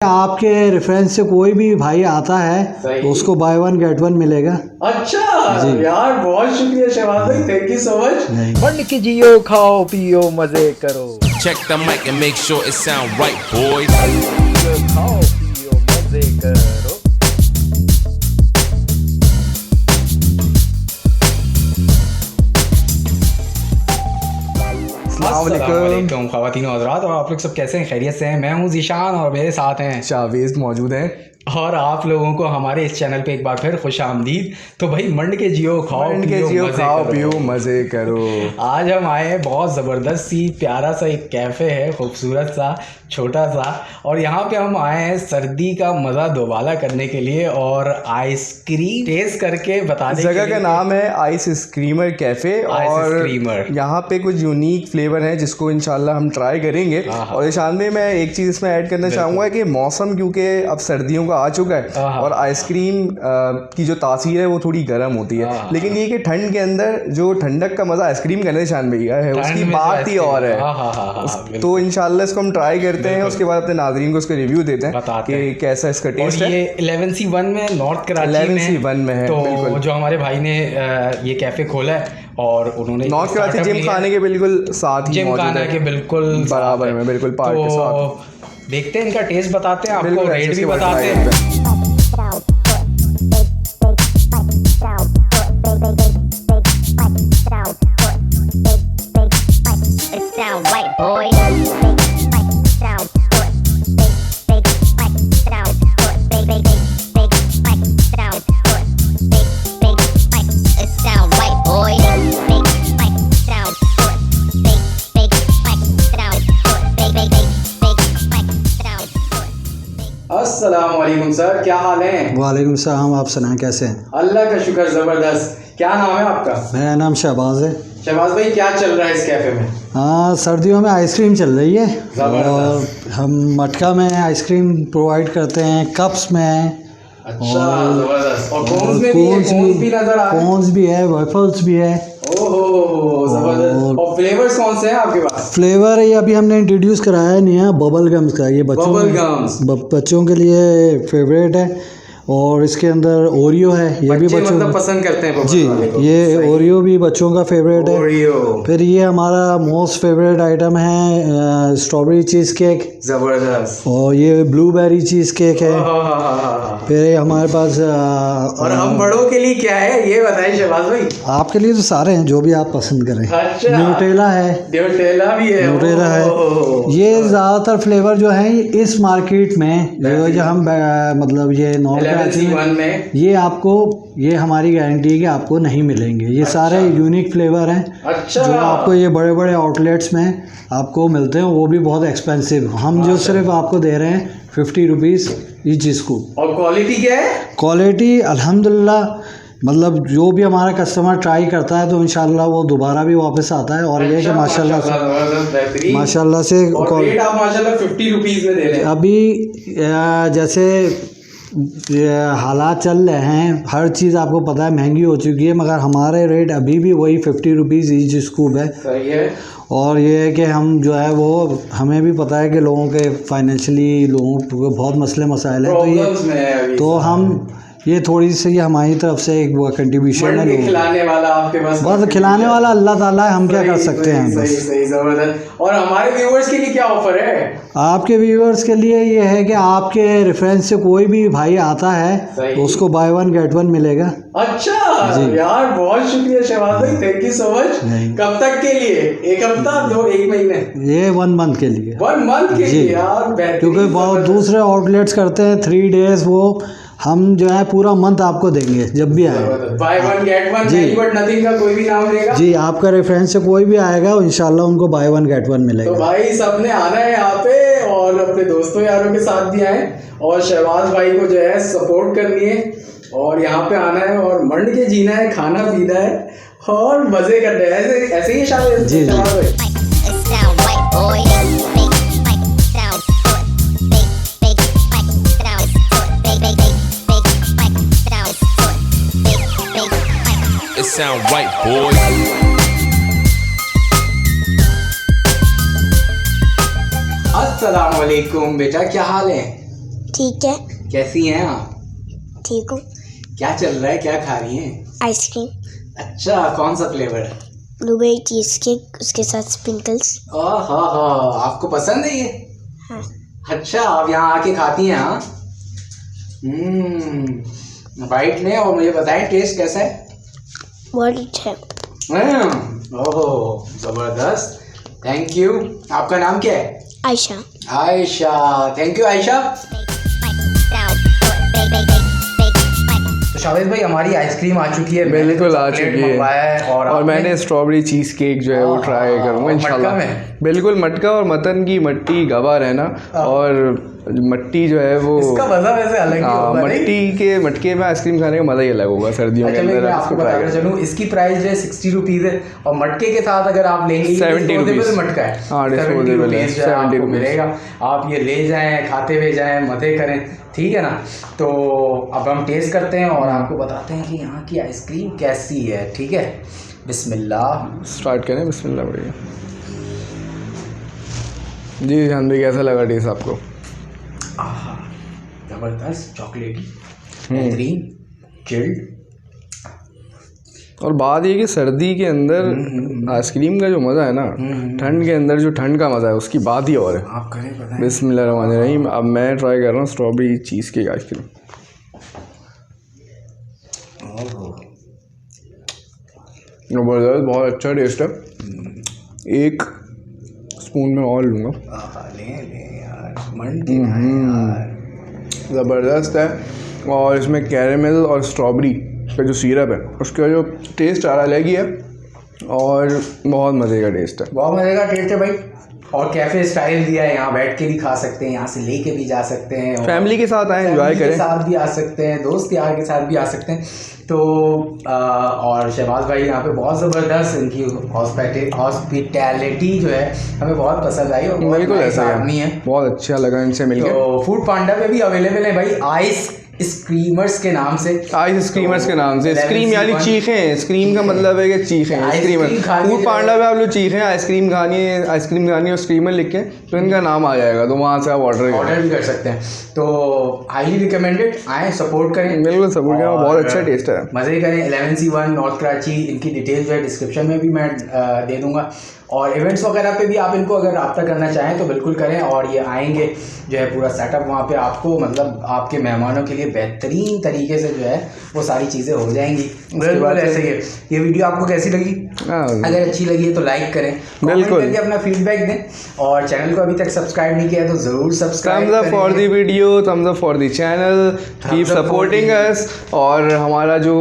आपके रेफरेंस से कोई भी भाई आता है तो उसको बाय वन गेट वन मिलेगा। अच्छा यार, बहुत शुक्रिया शहबाज भाई, थैंक यू सो मच। बढ़ के जियो, खाओ पियो मजे करो। Check the mic and make sure it sound right, boys. खाओ पियो मजे करो। अस्सलामुअलैकुम ख़वातीन और हज़रात, और आप लोग सब कैसे हैं? खैरियत से हैं? मैं हूं ज़ीशान और मेरे साथ हैं जावेद मौजूद हैं। और आप लोगों को हमारे इस चैनल पे एक बार फिर खुश आमदीद। तो भाई मंड के जियो, खाओ पियो मज़े करो। आज हम आए हैं, बहुत ज़बरदस्त सी प्यारा सा एक कैफ़े है, खूबसूरत सा छोटा सा, और यहाँ पे हम आए हैं सर्दी का मज़ा दोबाला करने के लिए और आइसक्रीम टेस्ट करके बताने। जगह का नाम है आइस स्क्रीमर कैफ़े और यहाँ पे कुछ यूनिक फ्लेवर हैं जिसको इंशाल्लाह हम ट्राई करेंगे। और इस में मैं एक चीज़ इसमें ऐड करना चाहूँगा कि मौसम क्योंकि अब सर्दियों का आ चुका है और आइसक्रीम की जो तासीर है वो थोड़ी गर्म होती है, लेकिन ये कि ठंड के अंदर जो ठंडक का मज़ा आइसक्रीम करने शान भैया है उसकी बात ही और है। तो इंशाल्लाह इसको हम ट्राई करते हैं, उसके बाद अपने नाज़रीन को उसका रिव्यू देते हैं कि कैसा इसका टेस्ट है। ये 11C1 में नॉर्थ कराची 11C1 में है। तो जो हमारे भाई ने ये कैफ़े खोला है और उन्होंने नॉर्थ कराची जिम खाने के बिल्कुल साथ ही जिम खाने के बिल्कुल बराबर में, बिल्कुल पार्ट के साथ। देखते हैं, इनका टेस्ट बताते हैं, आपको रेट भी बताते हैं। अस्सलामुअलैकुम सर, क्या हाल है? वालेकुम सलाम, आप सुनाएं कैसे हैं? अल्लाह का शुक्र, ज़बरदस्त। क्या नाम है आपका? मेरा नाम शहबाज है। शहबाज भाई, क्या चल रहा है इस कैफ़े में? हाँ, सर्दियों में आइसक्रीम चल रही है और हम मटका में आइसक्रीम प्रोवाइड करते हैं, कप्स में है। अच्छा, ज़बरदस्त। और कोन्स में भी है, कोन्स भी नज़र आ रहे हैं। कोन्स भी है, वेफल्स भी है। ओहो, ज़बरदस्त। और फ्लेवर्स कौन से हैं आपके पास? फ्लेवर ये अभी हमने इंट्रोड्यूस कराया नहीं है, बबल गम्स का। ये बच्चों के लिए फेवरेट है और इसके अंदर ओरियो है, ये भी बच्चों मतलब पसंद करते हैं जी। ये ओरियो भी बच्चों का फेवरेट है। फिर ये हमारा मोस्ट फेवरेट आइटम है स्ट्रॉबेरी चीज़ केक, ज़बरदस्त। और ये ब्लूबेरी चीज़ केक है। फिर ये हमारे पास और हम बड़ों के लिए क्या है ये बताइए शहबाज भाई। आपके लिए तो सारे हैं, जो भी आप पसंद करें। अच्छा, न्यूटेला है, न्यूटेला भी है, न्यूटेला है। ये ज़्यादातर फ्लेवर जो है इस मार्केट में जो हम मतलब ये नॉर्थ में ये आपको, ये हमारी गारंटी है कि आपको नहीं मिलेंगे। ये सारे यूनिक फ्लेवर हैं। अच्छा। जो आपको ये बड़े बड़े आउटलेट्स में आपको मिलते हैं, वो भी बहुत एक्सपेंसिव। हम जो सिर्फ आपको दे रहे हैं 50 रुपीज़ ईच स्कूप। और क्वालिटी क्या है? क्वालिटी अल्हम्दुलिल्लाह, मतलब जो भी हमारा कस्टमर ट्राई करता है तो इंशाल्लाह वो दोबारा भी वापस आता है। और ये कि माशाल्लाह से आप माशाल्लाह 50 रुपीज़ में दे रहे हैं। अभी जैसे हालात चल रहे हैं, हर चीज़ आपको पता है महंगी हो चुकी है, मगर हमारे रेट अभी भी वही 50 रुपीज़ ईच स्कूप है। सही है। और ये है कि हम जो है वो, हमें भी पता है कि लोगों के फाइनेंशियली लोगों को बहुत मसले मसाइल हैं, तो हम ये थोड़ी सी हमारी तरफ से एक कंट्रीब्यूशन है। खिलाने वाला आपके पास, बस खिलाने वाला अल्लाह ताला है, हम क्या कर सकते हैं। सही सही, ज़बरदस्त। और हमारे व्यूअर्स के लिए क्या ऑफर है? आपके व्यूअर्स के लिए ये है कि आपके रेफरेंस से कोई भी भाई आता है तो उसको बाय वन गेट वन मिलेगा। अच्छा यार, बहुत शुक्रिया शहबाज भाई, थैंक यू सो मच। कब तक के लिए? एक हफ्ता, दो, एक महीने? ये 1 मंथ के लिए। 1 मंथ के लिए यार, क्योंकि बहुत दूसरे आउटलेट्स करते हैं 3 डेज, वो हम जो है पूरा मंथ आपको देंगे जब भी आए। बाय वन गेट वन जी, बट नथिंग का कोई भी नाम लेगा जी। आपका रेफरेंस से कोई भी आएगा इंशाल्लाह उनको बाय वन गेट वन मिलेगा। तो भाई सबने आना है यहाँ पे और अपने दोस्तों यारों के साथ भी आए और शहबाज भाई को जो है सपोर्ट करनी है और यहाँ पे आना है और मंड के जीना है, खाना पीना है और मजे करने हैं। ऐसे ही शामिल जी। It sound right, boys. अस्सलामुअलैकुम बेटा, क्या हाल है? ठीक है। कैसी हैं आप? ठीक हूँ। क्या चल रहा है, क्या खा रही हैं? आइसक्रीम। अच्छा, कौन सा फ्लेवर है? ब्लूबेरी चीज केक, उसके साथ स्प्रिंकल्स। हाँ, आपको पसंद है ये? हाँ। अच्छा, आप यहाँ आके खाती हैं? हाँ। बाइट लें और मुझे बताएं टेस्ट कैसा है? बहुत अच्छा है। ओहो, जबरदस्त। Thank you. आपका नाम क्या है? आयशा। Ayesha, thank you Ayesha. तो शावेद भाई, हमारी आइसक्रीम आ चुकी है। बिल्कुल आ चुकी है और आपने? मैंने स्ट्रॉबेरी चीज़ केक जो है वो ट्राई करूँगा इंशाल्लाह। मटका में? बिल्कुल मटका और मतन की मट्टी गवार है ना, और मट्टी जो है वो इसका मजा वैसे अलग ही होगा, नहीं? मट्टी के मटके में आइसक्रीम खाने का मज़ा ही अलग होगा सर्दियों के अच्छा, अंदर। मैं आपको बताना चलूँ, इसकी प्राइस जो है 60 रुपीज़ है और मटके के साथ अगर आप लेंगे 70 रुपीज़ मटका है। हाँ, 70 डिस्पोजेबल है, रुपीज़ जो है 70 आपको रुपीज़ मिलेगा। आप ये ले जाएं, खाते हुए जाएं, मज़े करें, ठीक है ना? तो अब हम टेस्ट करते हैं और आपको बताते हैं कि यहाँ की आइसक्रीम कैसी है, ठीक है? बिस्मिल्लाह। स्टार्ट करें। बिस्मिल्लाह बढ़िया जी। जान भाई, कैसा लगा टेस्ट आपको? ज़बरदस्त, चॉकलेटी, बेहतरीन, चिल्ड। और बात ये कि सर्दी के अंदर आइसक्रीम का जो मज़ा है ना, ठंड के अंदर जो ठंड का मज़ा है उसकी बात ही और है। आप करें बताएं। बिस्मिल्लाहिर्रहमानिर्रहीम। अब मैं ट्राई कर रहा हूँ स्ट्रॉबेरी चीज़ केक आइसक्रीम। ज़बरदस्त, बहुत अच्छा टेस्ट है। एक स्पून में और लूँगा। ले यार, मन के यार। ज़बरदस्त है। और इसमें कैरेमल और स्ट्रॉबेरी का जो सिरप है उसका जो टेस्ट आ रहा अलग ही है और बहुत मज़े का टेस्ट है। बहुत मज़े का टेस्ट है भाई। और कैफ़े स्टाइल दिया है, यहाँ बैठ के भी खा सकते हैं, यहाँ से लेके भी जा सकते हैं, और फैमिली के साथ आए, एंजॉय करें। के साथ भी आ सकते हैं, दोस्त यार के साथ भी आ सकते हैं। तो और शहबाज भाई यहाँ पे बहुत ज़बरदस्त, इनकी हॉस्पिटैलिटी जो है हमें बहुत पसंद आई और बिल्कुल ऐसा आदमी है, बहुत अच्छा लगा इनसे मिलकर। तो फूड पांडा पे भी अवेलेबल है भाई, आइस स्क्रीमर्स के नाम से। आइस स्क्रीमर्स के नाम से। 11C1 स्क्रीम यानी चीखें, स्क्रीम का मतलब है कि चीखें। स्क्रीमर फूड पांडा पे आप लोग चीखें आइसक्रीम खानी और स्क्रीमर लिख के तो इनका नाम आ जाएगा, तो वहाँ से आप ऑर्डर भी कर सकते हैं। तो हाईली रिकमेंडेड, आए सपोर्ट करें। बिल्कुल सपोर्ट करें, बहुत अच्छा टेस्ट है। मज़े करें। 11C1 नॉर्थ कराची, इनकी डिटेल्स जो है डिस्क्रिप्शन में भी मैं दे दूंगा। और इवेंट्स वगैरह पे भी आप इनको अगर रब्ता करना चाहें तो बिल्कुल करें, और ये आएंगे जो है पूरा सेटअप वहाँ पे आपको, मतलब आपके मेहमानों के लिए बेहतरीन तरीके से जो है वो सारी चीज़ें हो जाएंगी। बिल्कुल ऐसे ही। ये वीडियो आपको कैसी लगी? अगर अच्छी लगी है तो लाइक करें, बिल्कुल करके अपना फीडबैक दें, और चैनल को अभी तक सब्सक्राइब नहीं किया है तो ज़रूर subscribe thumbs up for the video, thumbs up for the channel, keep supporting us. और हमारा जो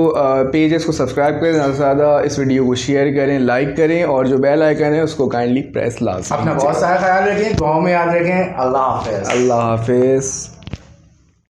पेज है उसको सब्सक्राइब करें, ज़्यादा से ज़्यादा इस वीडियो को शेयर करें, लाइक करें, और जो बेल आइकन है उसको काइंडली प्रेस लाजमी। अपना बहुत सारा ख्याल रखें, दुआओं में याद रखें। अल्लाह हाफ़िज़। अल्लाह हाफिज़।